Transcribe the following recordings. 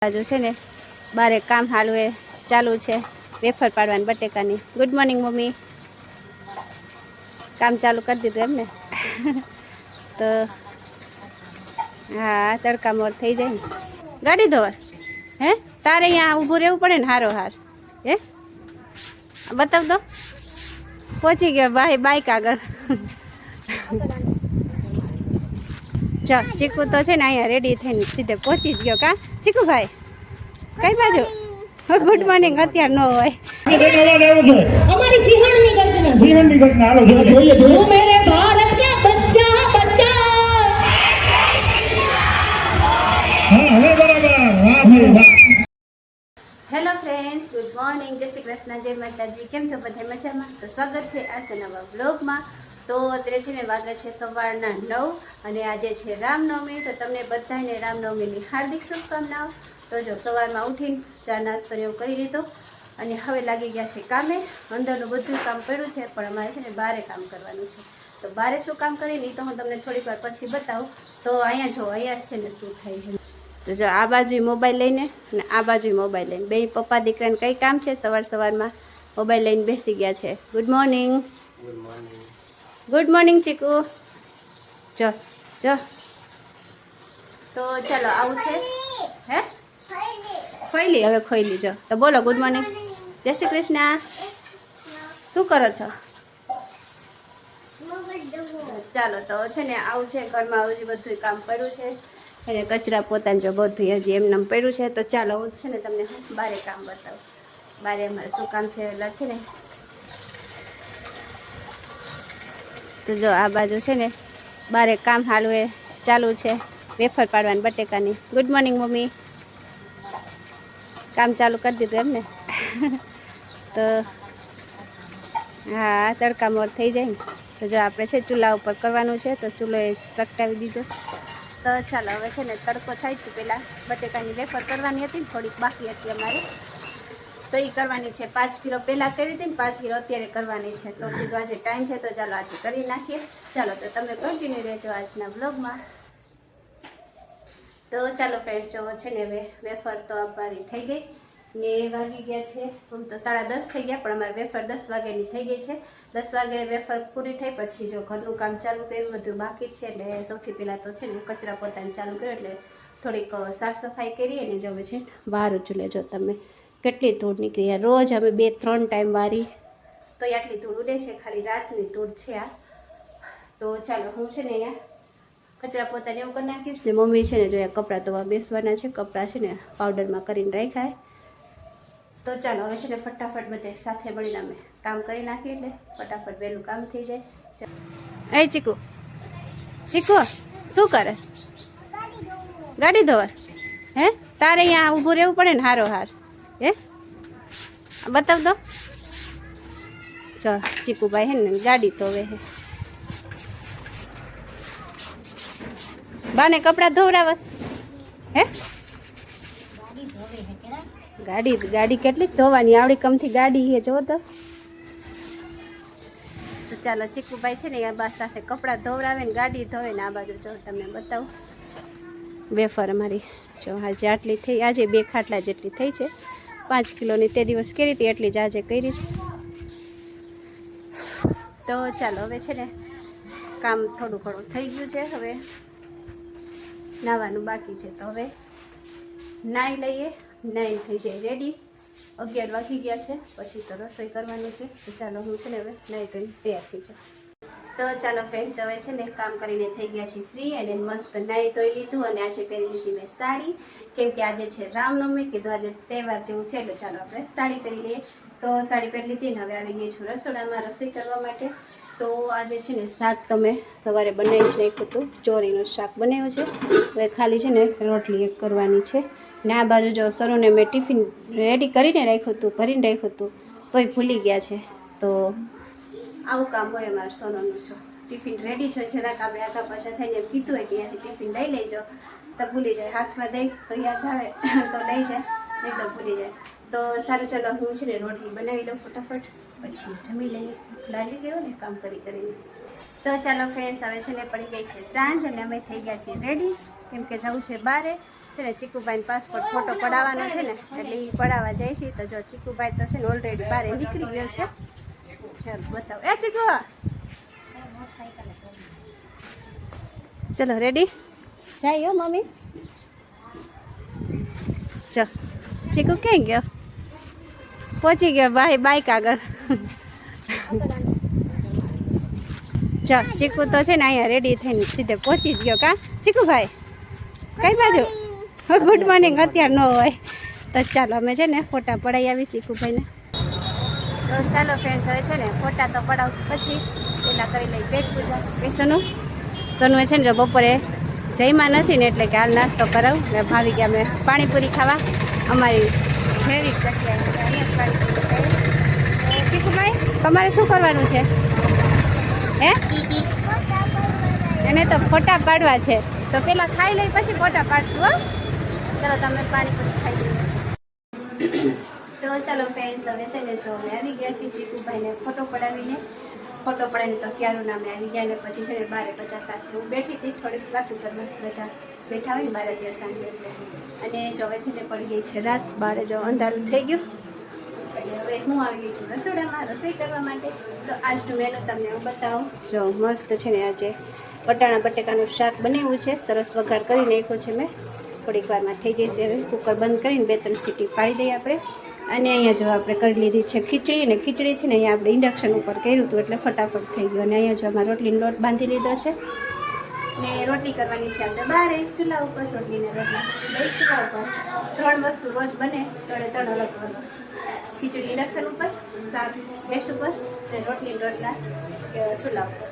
બાજુ છે ને બારે કામ હાલવે ચાલુ છે વેફર પાડવાની બટેકાની. Good morning mummy. કામ ચાલુ કરી દીધું એમને. તો હા તડકા મોર થઈ જાય ને. ગાડી ધોવાસ હે તારે અહીંયા ઊભું રહેવું પડે ને હારો હાર હે બતાવ દો. પહોંચી ગયો ભાઈ બાઈક આગળ. ચાલ ચીકુ તો છે ને અહીંયા રેડી થઈને સીધે પહોંચી જ ગયો. કા ચીકુ ભાઈ કઈ બાજુ? ગુડ મોર્નિંગ અત્યારે ન હોય. અમારી સિંહણની ગર્જના. સિંહણની ગર્જના હાલો જોઈએ જોઈએ. મેરે ભારત કે બચ્ચા બચ્ચા. હા હવે બરાબર. વાહ ભાઈ વાહ. હેલો ફ્રેન્ડ્સ, ગુડ મોર્નિંગ, જય શ્રી કૃષ્ણ, જય માતાજી. કેમ છો બધા મજામાં? તો સ્વાગત છે આજના નવા બ્લોગમાં. તો અત્યારે છે ને વાગે છે સવારના 9 અને આજે છે રામનવમી. તો તમને બધાને રામનવમીની હાર્દિક શુભકામનાઓ. તો જો સવારમાં ઉઠીને ચા નાસ્તો એવું કરી લીધો અને હવે લાગી ગયા છે કામે. અંદરનું બધું કામ કર્યું છે પણ અમારે છે ને બારે કામ કરવાનું છે. તો બારે શું કામ કરીને એ તો હું તમને થોડીક વાર પછી બતાવું. તો અહીંયા જો અહીંયા છે ને શું થાય છે. તો જો આ બાજુ મોબાઈલ લઈને અને આ બાજુ મોબાઈલ લઈને બે પપ્પા દીકરાને કંઈ કામ છે સવારમાં મોબાઈલ લઈને બેસી ગયા છે. Good morning. ગુડ મોર્નિંગ ચીકુ. જો જો તો ચાલો આવું છે હે ખોઈલી હવે ખોઈલી. જો તો બોલો ગુડ મોર્નિંગ, જય શ્રી કૃષ્ણ. શું કરો છો? ચાલો તો છે ને આવું છે ઘરમાં હજી બધું કામ પડ્યું છે અને કચરા પોતાને જો બધું હજી એમને પડ્યું છે. તો ચાલો હું છે ને તમને બારે કામ બતાવું. બારે અમારે શું કામ છે એટલે છે ને તો જો આ બાજુ છે ને બારે કામ હાલવે ચાલુ છે વેફર પાડવાની બટેકાની. Good morning mummy. કામ ચાલુ કરી દીધું એમને. તો હા તડકા મોર થઈ જાય ને. તો જો આપણે છે ચૂલા ઉપર કરવાનું છે તો ચૂલો એ પ્રગટાવી દીધો. તો ચાલો હવે છે ને તડકો થાય તો પહેલાં બટેકાની વેફર કરવાની હતી ને થોડીક બાકી હતી અમારે. તો એ કરવાની છે. 5 કિલો પહેલાં કરી હતી ને 5 કિલો અત્યારે કરવાની છે. તો કીધું આજે ટાઈમ છે તો ચાલો આજે કરી નાખીએ. ચાલો તો તમે કન્ટિન્યુ રહેજો આજના બ્લોગમાં. તો ચાલો ફ્રેન્ડ્સ જો છે ને હવે વેફર તો અમારી થઈ ગઈ ને વાગી ગયા છે આમ તો 10:30 થઈ ગયા પણ અમારે વેફર 10 વાગ્યાની થઈ ગઈ છે. 10 વાગે વેફર પૂરી થઈ પછી જો ઘરનું કામ ચાલુ કર્યું બધું બાકી છે. એટલે સૌથી પહેલાં તો છે ને કચરા પોતાને ચાલુ કર્યો એટલે થોડીક સાફ સફાઈ કરી અને જો છે બહાર ચૂલે જો તમે કેટલી ધૂળ નીકળી. રોજ અમે 2-3 ટાઈમ વારી તો આટલી ધૂળ ઉડે છે. ખાલી રાતની ધૂળ છે આ. તો ચાલો હું છે ને અહીંયા કચરા પોતાને એવું કરી નાખીશ ને મમ્મી છે ને જો કપડાં ધોવા બેસવાના છે. કપડાં છે ને પાવડરમાં કરીને રાખ્યા. તો ચાલો હવે છે ને ફટાફટ બધે સાથે મળીને અમે કામ કરી નાખીએ એટલે ફટાફટ વહેલું કામ થઈ જાય. એ ચીકુ ચીકુ શું કરે? ગાડી ધોવાસ હે તારે અહીંયા ઊભું રહેવું પડે ને હારો હાર હે બતાવ દો. ચો ચીકુભાઈ હે ને ગાડી ધોવે હે. બાને કપડાં ધોવરાવસ હે ગાડી કેટલીક ધોવાની આવડી કમથી ગાડી હે જો તો. તો ચાલો ચીકુભાઈ છે ને આ બા સાથે કપડાં ધોવરાવે ને ગાડી ધોવે ને આ બાજુ જો તમને બતાવું વેફર અમારી જો આજે આટલી થઈ. આજે 2 ખાટલા જેટલી થઈ છે. 5 કિલોની તે દિવસ કરી હતી એટલી જ આજે કરી છે. તો ચાલો હવે છે ને કામ થોડું ઘણું થઈ ગયું છે. હવે નાવાનું બાકી છે તો હવે નાહી લઈએ. નાહી થઈ જાય રેડી. 11 વાગી ગયા છે પછી તો રસોઈ કરવાની છે. તો ચાલો હું છે ને હવે નાહી કરીને તૈયાર થઈ જાઉં. તો ચાલો ફ્રેન્ડ્સ હવે છે ને કામ કરીને થઈ ગયા છે ફ્રી અને મસ્ત નાહી ધોઈ લીધું અને આજે પહેરી લીધી મેં સાડી. કેમ કે આજે છે રામનવમી કીધું આજે તહેવાર જેવું છે એટલે ચાલો આપણે સાડી પહેરી લઈએ. તો સાડી પહેરી લીધી ને હવે આવી ગઈ છું રસોડામાં રસોઈ કરવા માટે. તો આજે છે ને શાક તમે સવારે બનાવી નાખ્યું હતું. ચોરીનું શાક બનાવ્યું છે. હવે ખાલી છે ને રોટલી એક કરવાની છે. ને આ બાજુ જો સરુને મેં ટિફિન રેડી કરીને રાખ્યું હતું ભરીને રાખ્યું હતું તોય ભૂલી ગયા છે. તો આવું કામ હોય અમારે સોનોનું છો ટિફિન રેડી છે જરાક આપણે આગા પાછા થઈને એમ કીધું હોય કે અહીંયાથી ટિફિન લઈ લેજો તો ભૂલી જાય. હાથમાં દઈ તો યાદ આવે તો લઈ જાય નહીં તો ભૂલી જાય. તો સારું ચાલો હું છે ને રોટલી બનાવી લઉં ફટાફટ પછી જમી લઈએ. લાગી ગયો ને કામ કરીને. તો ચાલો ફ્રેન્ડ્સ હવે છે ને પડી ગઈ છે સાંજ અને અમે થઈ ગયા છીએ રેડી કેમ કે જવું છે બારે. છે ને ચીકુભાઈ પાસપોર્ટ ફોટો પડાવવાનો છે ને એટલે એ પડાવવા જાય છે. તો જો ચીકુભાઈ તો છે ને ઓલરેડી બહાર નીકળી ગયો છે. ચાલો બતાવો. એ ચીકુ ચલો રેડી જાય મમ્મી. ચો ચીકુ ક્યાં ગયો? પહોંચી ગયો ભાઈ બાઈક આગળ. ચો ચીકુ તો છે ને અહીંયા રેડી થઈને સીધે પહોંચી જ ગયો. કા ચીકુભાઈ કઈ બાજુ? ગુડ મોર્નિંગ અત્યારે ન હોય તો ચાલો અમે છે ને ફોટા પડાવી આવી ચીકુભાઈને. તો ચાલો ફ્રેન્ડ્સ હવે છે ને ફોટા તો પડાવ પછી પહેલાં કરી લઈ પેટ પૂજા. કે સોનુએ છે ને જો બપોરે જઈમાં નથી ને એટલે કે હાલ નાસ્તો કરાવું ને ભાવી ગયા અમે પાણીપુરી ખાવા. અમારી ફેવરિટ જગ્યાએ અહીંયા જ પાણીપુરી ખાઈએ. ચીકુભાઈ તમારે શું કરવાનું છે? હે એને તો ફોટા પાડવા છે તો પેલા ખાઈ લઈ પછી ફોટા પાડશું. હો ચાલો તમે પાણીપુરી ખાઈ લઈએ. તો ચાલો ફ્રેન્ડ્સ હવે છે ને જો અમે આવી ગયા છીએ ચીકુભાઈને ફોટો પડાવીને તો ક્યારું નામે આવી ગયા ને પછી છે ને બારે બધા સાથે હું બેઠી હતી થોડીક વાતો કરવા બધા બેઠા હોય ને બારે ત્યાં સાંજે એટલે. અને જો હવે છે ને પડી ગઈ છે રાત, બારે જો અંધારું થઈ ગયું એટલે હવે હું આવી ગઈ છું રસોડામાં રસોઈ કરવા માટે. તો આજનું મેનુ તમને હું બતાવું. જો મસ્ત છે ને આજે વટાણા બટેકાનું શાક બનાવ્યું છે, સરસ વઘાર કરી નાખ્યો છે મેં. થોડીક વારમાં થઈ જશે. હવે કુકર બંધ કરીને 2-3 સીટી પાડી દઈએ આપણે. અને અહીંયા જો આપણે કરી લીધી છે ખીચડી, અને ખીચડી છે ને અહીંયા આપણે ઇન્ડક્શન ઉપર કર્યું હતું એટલે ફટાફટ થઈ ગયું. અને અહીંયા જો અમારે રોટલીનો લોટ બાંધી લીધો છે ને રોટલી કરવાની છે આપણે બારે ચૂલા ઉપર. રોટલીને રોટલા બે ચૂલા ઉપર 3 વસ્તુ રોજ બને તો 3 અલગ અલગ. ખીચડી ઇન્ડક્શન ઉપર, શાક ગેસ ઉપર અને રોટલી રોટલા ચૂલા ઉપર.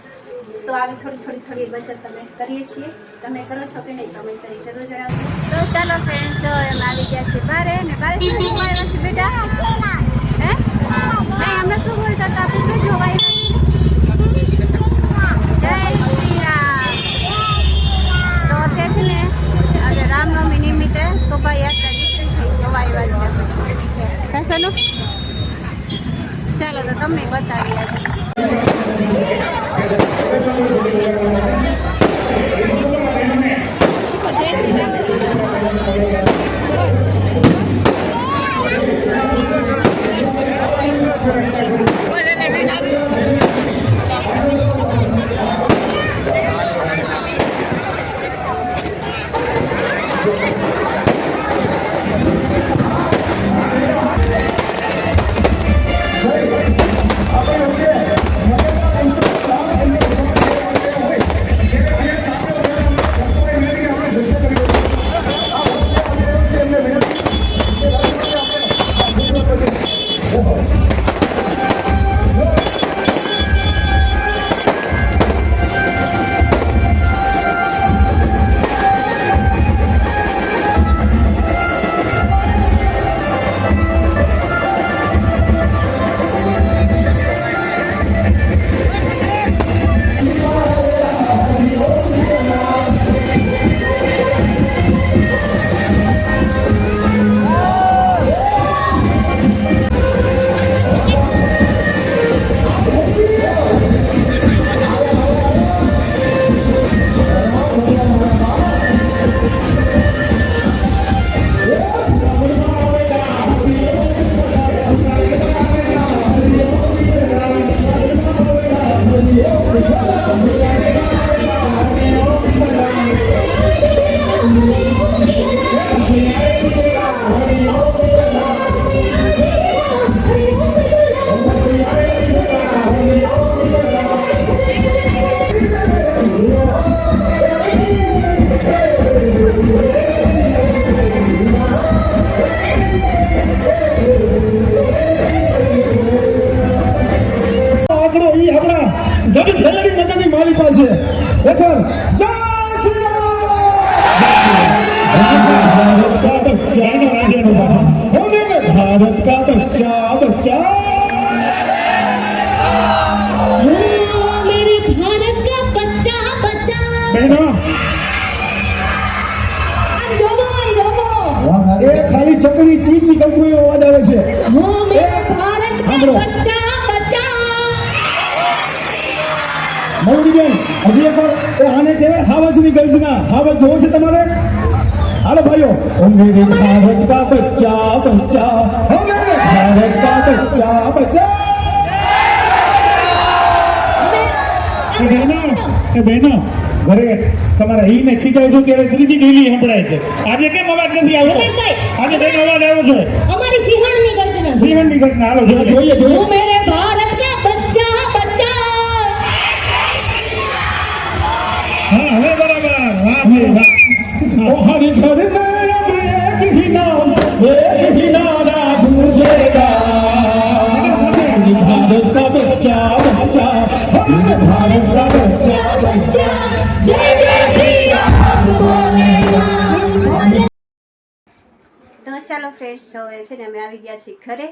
તો આવી થોડી બચત તમે કરીએ છીએ. તમે કરો છો કે નહીં કમેન્ટ કરી જરૂર જણાવજો. તો ચાલો ફ્રેન્ડ્સ જો એમ આવી ગયા છે બારે. ને બારે શું જોવાયેલા છે બેટા? હે નહીં હમણાં શું બોલતા હતા આપણે? શું જોવાયેલા છે? જય શ્રી રામ. તો અત્યારે છે ને આજે રામનવમી નિમિત્તે શોભાયાત્રા નીકળી છે જોવાયેલા છે. ખાસનું ચાલો તો તમને બતાવી આજે. भारत का बच्चा बच्चा मेरे भारत का बच्चा बच्चा बहना એ ખાલી ચકરી ચી ચી કરતું એવો અવાજ આવે છે. હો મેરે ભારત કા બચ્ચા બચ્ચા. મયુરીબેન હજી એક વાર આને કહેવાય હાવજની ગર્જના. હાવજ જોવો છે તમારે? हालो भाइयों ओ मेरे भारत का बच्चा बच्चा ओ मेरे भारत का बच्चा बच्चा એ બહેનો ઘરે તમારા ઈ ને ખીજાવ છો ત્યારે ત્રીજી ઢીલી સંભળાય છે આજે કેમ અવાજ નથી આવતો રમેશભાઈ, આજે કઈ અવાજ આવ્યો છે અમારી સિંહણની ગર્જના છે. સિંહણની ઘટના હાલો જોઈએ वो मेरे भारत का बच्चा बच्चा હા હવે બરાબર વાહ ભાઈ વાહ ઓ હરી ઘર મેં अब एक ही नाम गूंजेगा भारत का बच्चा बच्चा भारत का बच्चा बच्चा जय जय श्री राम बोलेगा. તો ચાલો ફ્રેન્ડ્સ હવે છે ને અમે આવી ગયા છીએ ઘરે.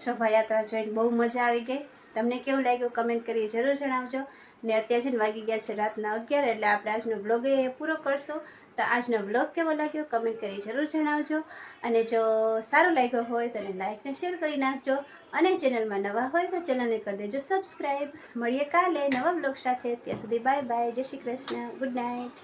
શોભાયાત્રા જોઈને બહુ મજા આવી ગઈ. તમને કેવું લાગ્યું કમેન્ટ કરી જરૂર જણાવજો. ને અત્યારે છે ને વાગી ગયા છે રાતના 11, એટલે આપણે આજનો બ્લોગ એ પૂરો કરશું. તો આજનો બ્લોગ કેવો લાગ્યો કમેન્ટ કરી જરૂર જણાવજો. અને જો સારો લાગ્યો હોય તો એને લાઈક ને શેર કરી નાખજો. અને ચેનલમાં નવા હોય તો ચેનલને કરી દેજો સબસ્ક્રાઈબ. મળીએ કાલે નવા બ્લોગ સાથે. ત્યાં સુધી બાય બાય, જય શ્રી કૃષ્ણ, ગુડ નાઇટ.